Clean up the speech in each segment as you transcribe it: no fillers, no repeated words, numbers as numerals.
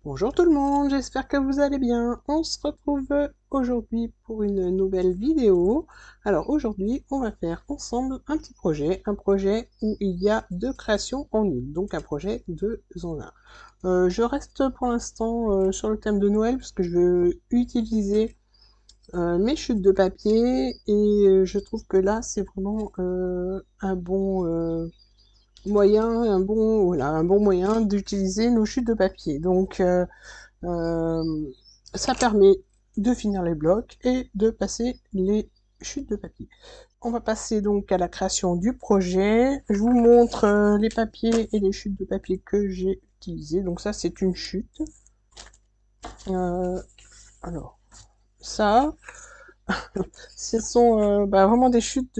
Bonjour tout le monde, j'espère que vous allez bien. On se retrouve aujourd'hui pour une nouvelle vidéo. Alors aujourd'hui, on va faire ensemble un petit projet, un projet où il y a deux créations en une, donc un projet deux en un. Je reste pour l'instant sur le thème de Noël parce que je veux utiliser mes chutes de papier et je trouve que là c'est vraiment un bon un bon moyen d'utiliser nos chutes de papier. Donc euh, ça permet de finir les blocs et de passer les chutes de papier. On va passer donc à la création du projet. Je vous montre les papiers et les chutes de papier que j'ai utilisées. Donc ça, c'est une chute. Euh, alors, ça, ce sont vraiment des chutes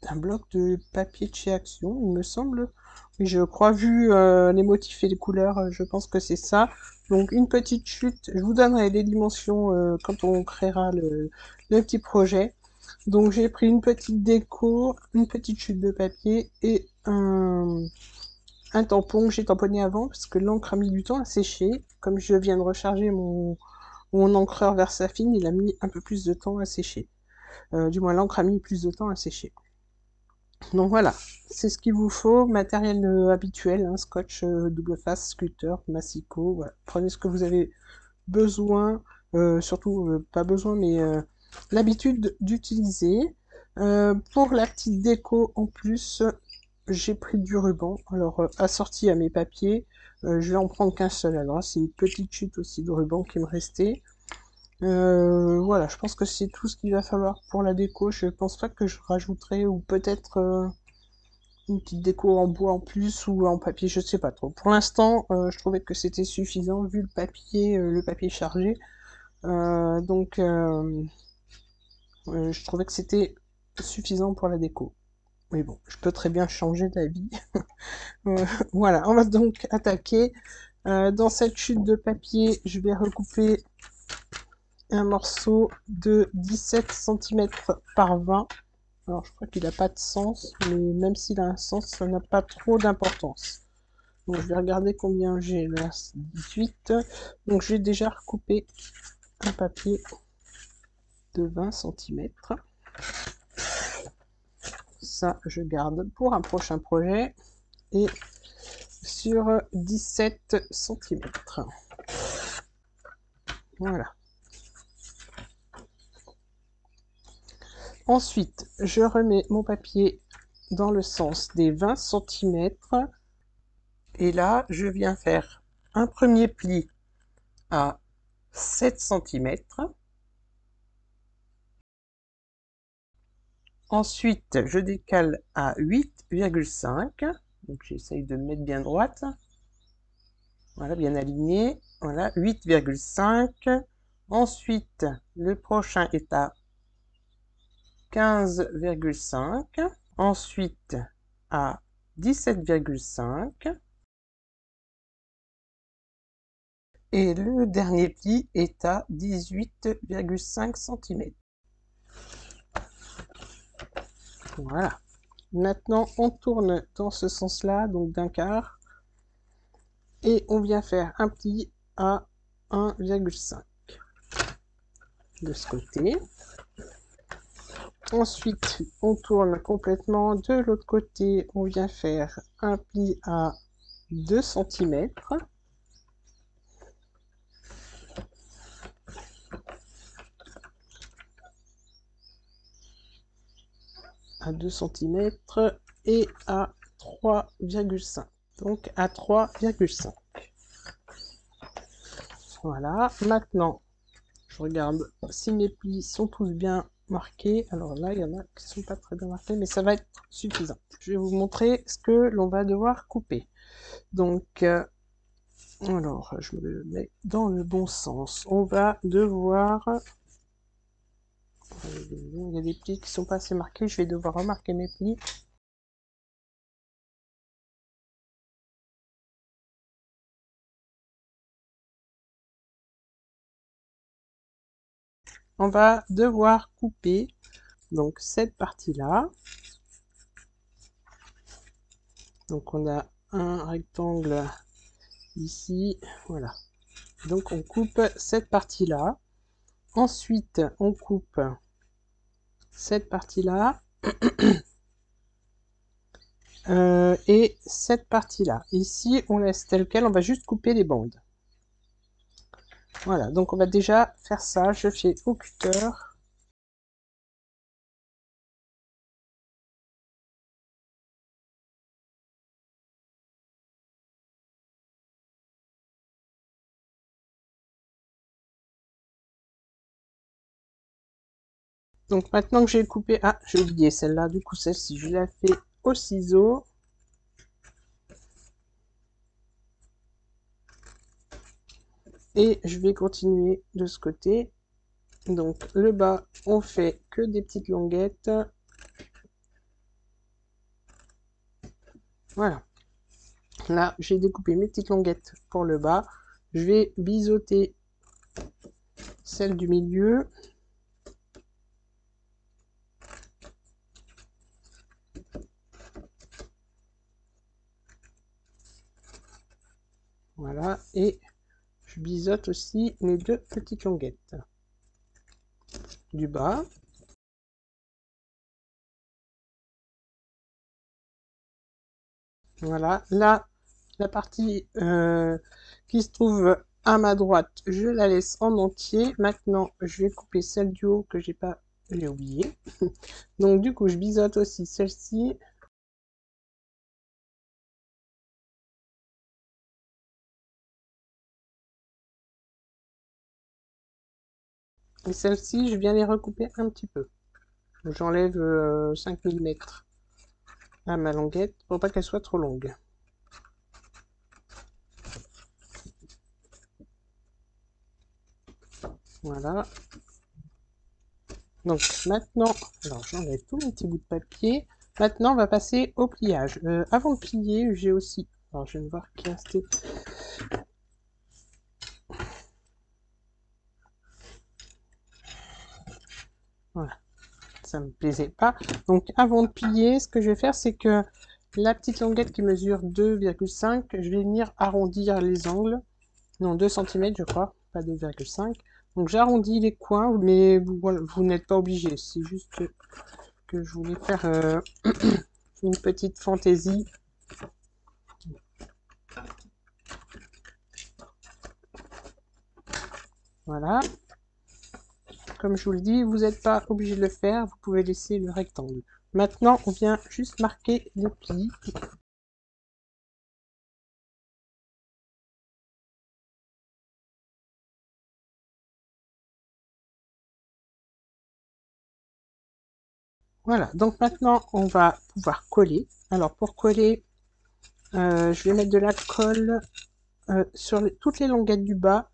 d'un bloc de papier de chez Action, il me semble. Oui, je crois, vu les motifs et les couleurs, je pense que c'est ça. Donc une petite chute, je vous donnerai les dimensions quand on créera le petit projet. Donc j'ai pris une petite déco, une petite chute de papier et un tampon que j'ai tamponné avant parce que l'encre a mis du temps à sécher. Comme je viens de recharger mon encreur Versafine, il a mis un peu plus de temps à sécher. Du moins l'encre a mis plus de temps à sécher. Donc voilà, c'est ce qu'il vous faut, matériel habituel, hein, scotch double face, sculpteur, massicot, voilà. Prenez ce que vous avez besoin, surtout pas besoin, mais l'habitude d'utiliser. Pour la petite déco en plus, j'ai pris du ruban, alors assorti à mes papiers, je vais en prendre qu'un seul, alors c'est une petite chute aussi de ruban qui me restait. Voilà, je pense que c'est tout ce qu'il va falloir pour la déco. Je pense pas que je rajouterai, ou peut-être une petite déco en bois en plus ou en papier, je sais pas trop. Pour l'instant, je trouvais que c'était suffisant vu le papier chargé. Donc, je trouvais que c'était suffisant pour la déco. Mais bon, je peux très bien changer d'avis. Voilà, on va donc attaquer. Dans cette chute de papier, je vais recouper un morceau de 17 cm par 20. Alors, je crois qu'il n'a pas de sens, mais même s'il a un sens, ça n'a pas trop d'importance. Donc, je vais regarder combien j'ai là. 18. Donc, j'ai déjà recoupé un papier de 20 cm. Ça, je garde pour un prochain projet. Et sur 17 cm. Voilà. Ensuite, je remets mon papier dans le sens des 20 cm. Et là, je viens faire un premier pli à 7 cm. Ensuite, je décale à 8,5. Donc j'essaye de me mettre bien droite. Voilà, bien aligné. Voilà, 8,5. Ensuite, le prochain est à 15,5. Ensuite, à 17,5. Et le dernier pli est à 18,5 cm. Voilà. Maintenant, on tourne dans ce sens-là, donc d'un quart. Et on vient faire un pli à 1,5 de ce côté. Ensuite, on tourne complètement. De l'autre côté, on vient faire un pli à 2 cm. À 2 cm et à 3,5. Donc à 3,5. Voilà. Maintenant, je regarde si mes plis sont tous bien marqués. Alors là, il y en a qui sont pas très bien marqués, mais ça va être suffisant. Je vais vous montrer ce que l'on va devoir couper. Donc, alors, je me mets dans le bon sens. On va devoir... Il y a des plis qui sont pas assez marqués. Je vais devoir remarquer mes plis. On va devoir couper donc cette partie-là. Donc on a un rectangle ici, voilà. Donc on coupe cette partie-là. Ensuite, on coupe cette partie-là et cette partie-là. Ici, on laisse tel quel, on va juste couper les bandes. Voilà, donc on va déjà faire ça. Je fais au cutter. Donc maintenant que j'ai coupé... Ah, j'ai oublié celle-là. Du coup, celle-ci, je la fais au ciseau. Et je vais continuer de ce côté. Donc le bas, on fait que des petites languettes. Voilà. Là, j'ai découpé mes petites languettes pour le bas. Je vais biseauter celle du milieu. Voilà. Et je biseaute aussi mes deux petites languettes du bas. Voilà. Là, la partie qui se trouve à ma droite, je la laisse en entier. Maintenant, je vais couper celle du haut que j'ai oublié. Donc du coup, je biseaute aussi celle-ci. Et celle-ci, je viens les recouper un petit peu. J'enlève 5 mm à ma languette pour pas qu'elle soit trop longue. Voilà. Donc maintenant, alors j'enlève tout mon petit bout de papier. Maintenant, on va passer au pliage. Avant de plier, j'ai aussi... Alors je vais voir qui est resté. Voilà. Ça me plaisait pas. Donc avant de plier, ce que je vais faire, c'est que la petite languette qui mesure 2,5, je vais venir arrondir les angles. Non, 2 cm je crois, pas 2,5. Donc j'arrondis les coins, mais vous n'êtes pas obligé. C'est juste que je voulais faire une petite fantaisie. Voilà. Comme je vous le dis, vous n'êtes pas obligé de le faire, vous pouvez laisser le rectangle. Maintenant, on vient juste marquer les plis. Voilà, donc maintenant, on va pouvoir coller. Alors, pour coller, je vais mettre de la colle sur toutes les languettes du bas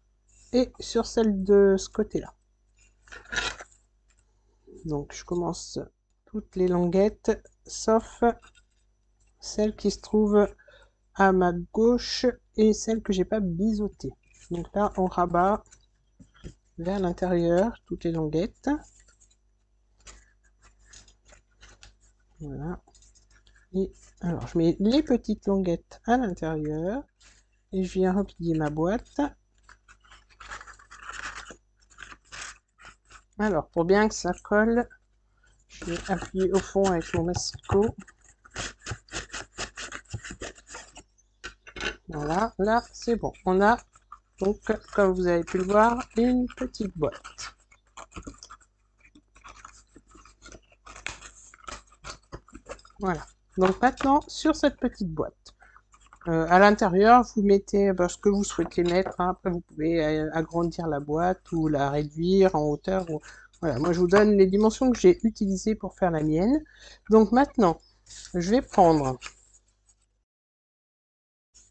et sur celle de ce côté-là. Donc, je commence toutes les languettes, sauf celle qui se trouve à ma gauche et celle que j'ai pas biseautée. Donc là, on rabat vers l'intérieur toutes les languettes. Voilà. Et alors, je mets les petites languettes à l'intérieur et je viens replier ma boîte. Alors, pour bien que ça colle, je vais appuyer au fond avec mon massicot. Voilà, là, c'est bon. On a donc, comme vous avez pu le voir, une petite boîte. Voilà. Donc maintenant, sur cette petite boîte, à l'intérieur, vous mettez ce que vous souhaitez mettre. Hein. Après, vous pouvez agrandir la boîte ou la réduire en hauteur. Ou... Voilà, moi, je vous donne les dimensions que j'ai utilisées pour faire la mienne. Donc maintenant, je vais prendre...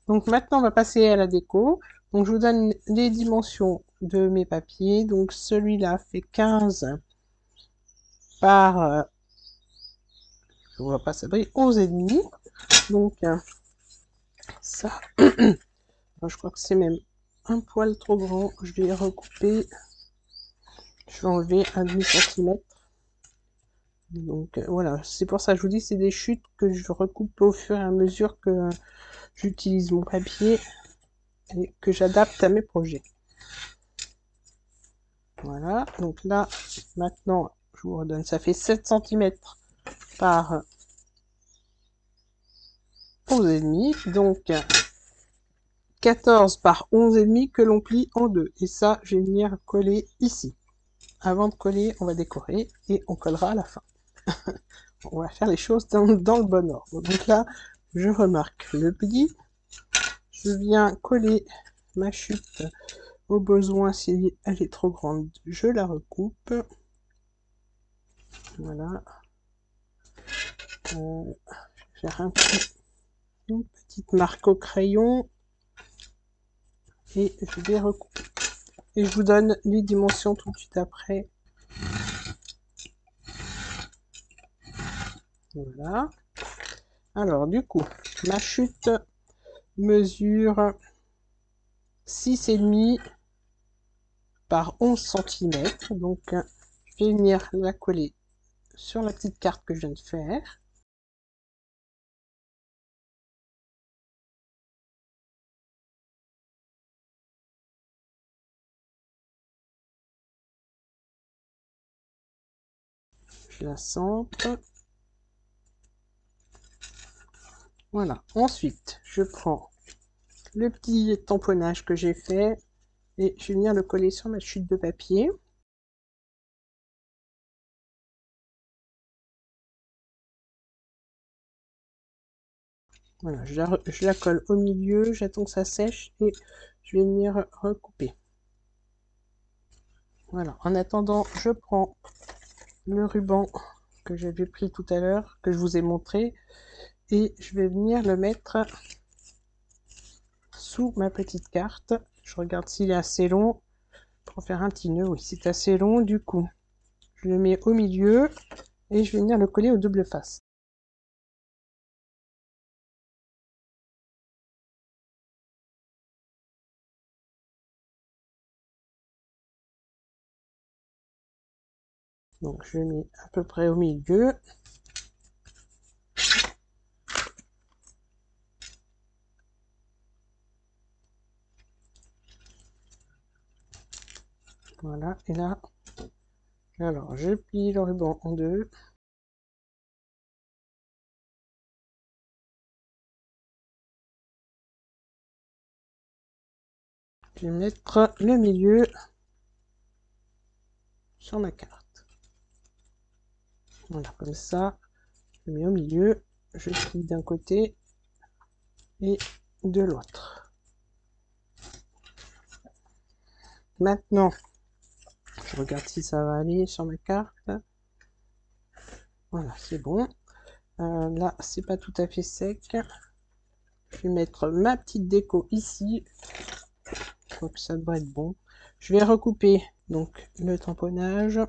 Donc maintenant, on va passer à la déco. Donc je vous donne les dimensions de mes papiers. Donc celui-là fait 15 par... je ne vois pas, ça brille, 11,5. Donc ça... je crois que c'est même un poil trop grand. Je vais recouper. Je vais enlever un demi-centimètre. Donc voilà, c'est pour ça que je vous dis, c'est des chutes que je recoupe au fur et à mesure que j'utilise mon papier. et que j'adapte à mes projets. Voilà, donc là, maintenant, je vous redonne, ça fait 7 cm par 11,5, donc 14 par 11,5 que l'on plie en deux. Et ça, je vais venir coller ici. Avant de coller, on va décorer et on collera à la fin. On va faire les choses dans le bon ordre. Donc là, je remarque le pli. Je viens coller ma chute au besoin. Si elle est trop grande, je la recoupe. Voilà. Je vais faire une petite marque au crayon. Et je vais recouper. Et je vous donne les dimensions tout de suite après. Voilà. Alors, du coup, ma chute mesure 6,5 par 11 cm. Donc, je vais venir la coller sur la petite carte que je viens de faire. Je la centre. Voilà. Ensuite, je prends le petit tamponnage que j'ai fait et je vais venir le coller sur ma chute de papier. Voilà, je la colle au milieu, j'attends que ça sèche et je vais venir recouper. Voilà, en attendant, je prends le ruban que j'avais pris tout à l'heure, que je vous ai montré, et je vais venir le mettre sous ma petite carte. Je regarde s'il est assez long pour faire un petit nœud. Oui, c'est assez long, du coup, je le mets au milieu et je vais venir le coller aux double faces. Donc je le mets à peu près au milieu. Voilà, et là, alors je plie le ruban en deux. Je vais mettre le milieu sur ma carte. Voilà, comme ça, je mets au milieu, je plie d'un côté et de l'autre. Maintenant, je regarde si ça va aller sur ma carte. Voilà, c'est bon. Là, c'est pas tout à fait sec. Je vais mettre ma petite déco ici. Je crois que ça devrait être bon. Je vais recouper donc le tamponnage.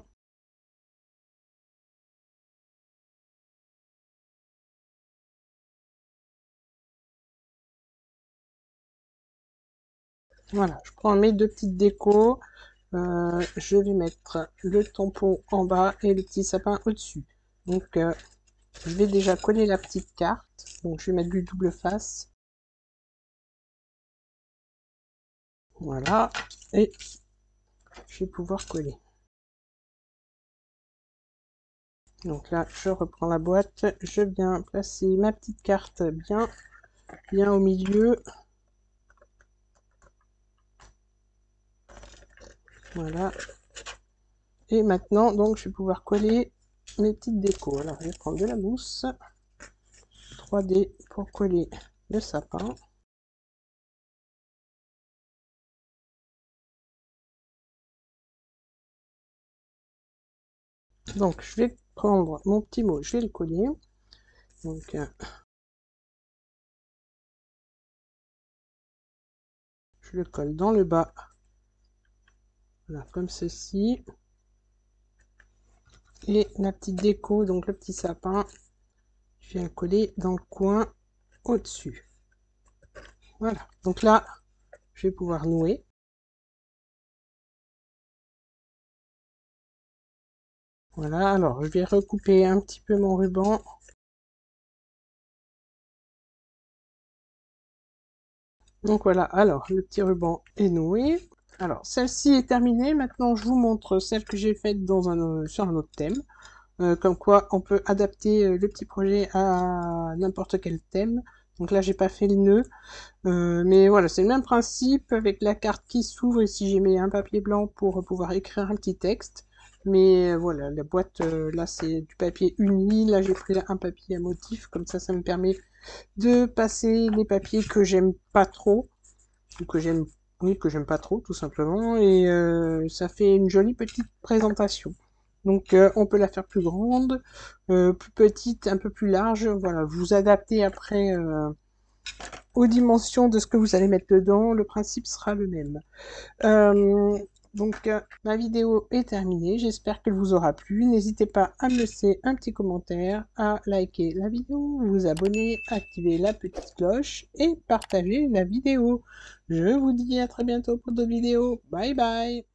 Voilà, je prends mes deux petites décos. Je vais mettre le tampon en bas et le petit sapin au-dessus. Donc, je vais déjà coller la petite carte. Donc, je vais mettre du double face. Voilà. Et je vais pouvoir coller. Donc là, je reprends la boîte. Je viens placer ma petite carte bien au milieu. Voilà. Et maintenant, donc, je vais pouvoir coller mes petites décos. Alors, je vais prendre de la mousse 3D pour coller le sapin. Donc, je vais prendre mon petit mot, je vais le coller. Donc, je le colle dans le bas. Voilà, comme ceci. Et la petite déco, donc le petit sapin, je viens le coller dans le coin au-dessus. Voilà, donc là, je vais pouvoir nouer. Voilà, alors je vais recouper un petit peu mon ruban. Donc voilà, alors le petit ruban est noué. Alors celle-ci est terminée, maintenant je vous montre celle que j'ai faite sur un autre thème. Comme quoi on peut adapter le petit projet à n'importe quel thème. Donc là j'ai pas fait le nœud, mais voilà, c'est le même principe avec la carte qui s'ouvre ici j'ai mis un papier blanc pour pouvoir écrire un petit texte. Mais voilà, la boîte là c'est du papier uni, là j'ai pris un papier à motif, comme ça me permet de passer les papiers que j'aime pas trop, ou que j'aime, oui, que j'aime pas trop tout simplement, et ça fait une jolie petite présentation. Donc on peut la faire plus grande, plus petite, un peu plus large, voilà, vous adaptez après aux dimensions de ce que vous allez mettre dedans, le principe sera le même. Donc ma vidéo est terminée, j'espère qu'elle vous aura plu. N'hésitez pas à me laisser un petit commentaire, à liker la vidéo, vous abonner, activer la petite cloche et partager la vidéo. Je vous dis à très bientôt pour d'autres vidéos. Bye bye!